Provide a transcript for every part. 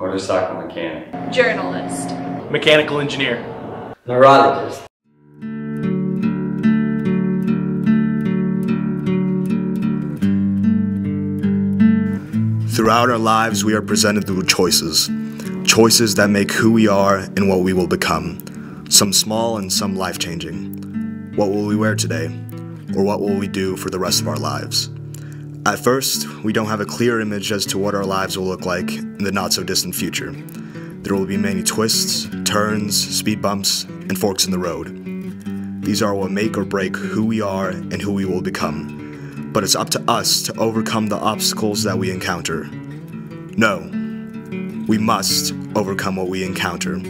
Motorcycle mechanic. Journalist. Mechanical engineer. Neurologist. Throughout our lives, we are presented with choices. Choices that make who we are and what we will become. Some small and some life-changing. What will we wear today? Or what will we do for the rest of our lives? At first, we don't have a clear image as to what our lives will look like in the not-so-distant future. There will be many twists, turns, speed bumps, and forks in the road. These are what make or break who we are and who we will become. But it's up to us to overcome the obstacles that we encounter. No, we must overcome what we encounter.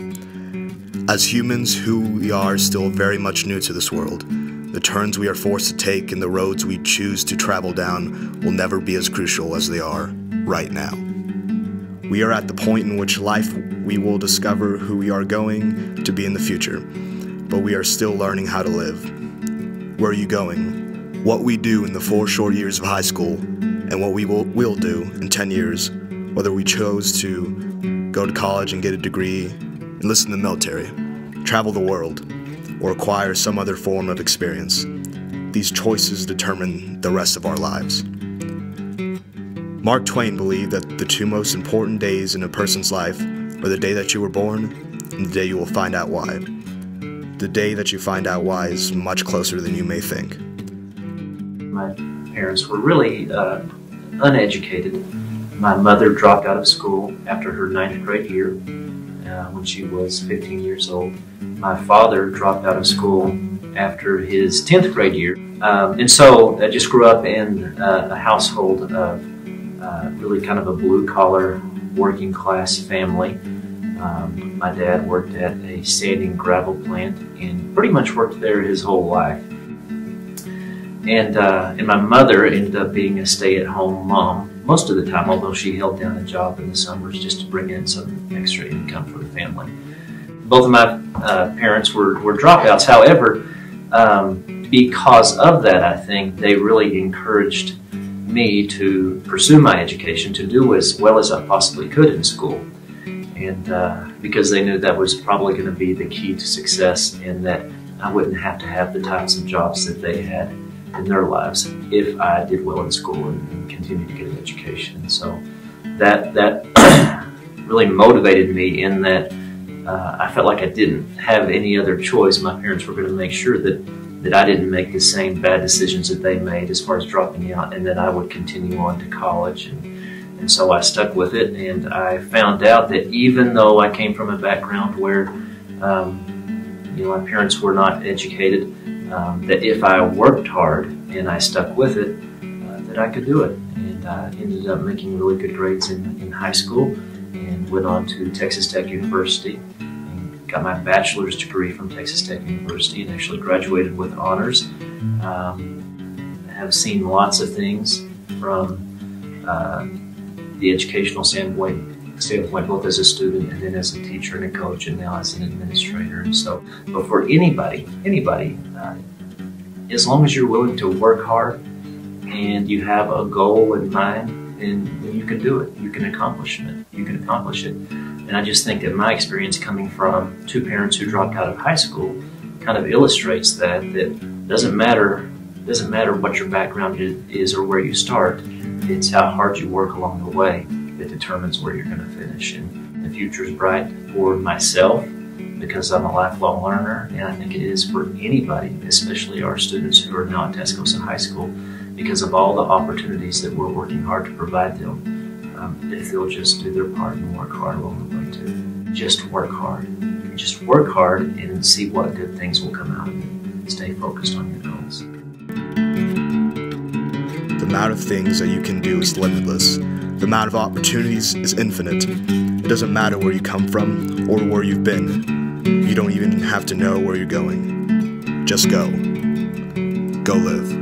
As humans, who we are still very much new to this world. The turns we are forced to take and the roads we choose to travel down will never be as crucial as they are right now. We are at the point in which life we will discover who we are going to be in the future, but we are still learning how to live. Where are you going? What we do in the 4 short years of high school, and what we will do in 10 years, whether we chose to go to college and get a degree, enlist in the military, travel the world, or acquire some other form of experience. These choices determine the rest of our lives. Mark Twain believed that the 2 most important days in a person's life are the day that you were born and the day you will find out why. The day that you find out why is much closer than you may think. My parents were really uneducated. My mother dropped out of school after her 9th grade year when she was 15 years old. My father dropped out of school after his 10th grade year. And so I just grew up in a household of really kind of a blue-collar, working-class family. My dad worked at a sanding gravel plant and pretty much worked there his whole life. And my mother ended up being a stay-at-home mom most of the time, although she held down a job in the summers just to bring in some extra income for the family. Both of my parents were dropouts. However, because of that, I think they really encouraged me to pursue my education, to do as well as I possibly could in school. And because they knew that was probably going to be the key to success and that I wouldn't have to have the types of jobs that they had in their lives if I did well in school and continued to get an education. So that really motivated me in that I felt like I didn't have any other choice. My parents were going to make sure that I didn't make the same bad decisions that they made as far as dropping out, and that I would continue on to college. And so I stuck with it, and I found out that even though I came from a background where my parents were not educated, that if I worked hard and I stuck with it, that I could do it. And I ended up making really good grades in high school and went on to Texas Tech University and got my bachelor's degree from Texas Tech University and actually graduated with honors. I have seen lots of things from the educational standpoint, both as a student and then as a teacher and a coach and now as an administrator. And so, but for anybody, as long as you're willing to work hard and you have a goal in mind, then you can do it. You can accomplish it. And I just think that my experience coming from 2 parents who dropped out of high school kind of illustrates that doesn't matter what your background is or where you start. It's how hard you work along the way that determines where you're going to finish. And the future is bright for myself because I'm a lifelong learner, and I think it is for anybody, especially our students who are now at Tascosa High School, because of all the opportunities that we're working hard to provide them. If they'll just do their part and work hard along the way too. Just work hard. Just work hard and see what good things will come out of it. Stay focused on your goals. The amount of things that you can do is limitless. The amount of opportunities is infinite. It doesn't matter where you come from or where you've been. You don't even have to know where you're going. Just go. Go live.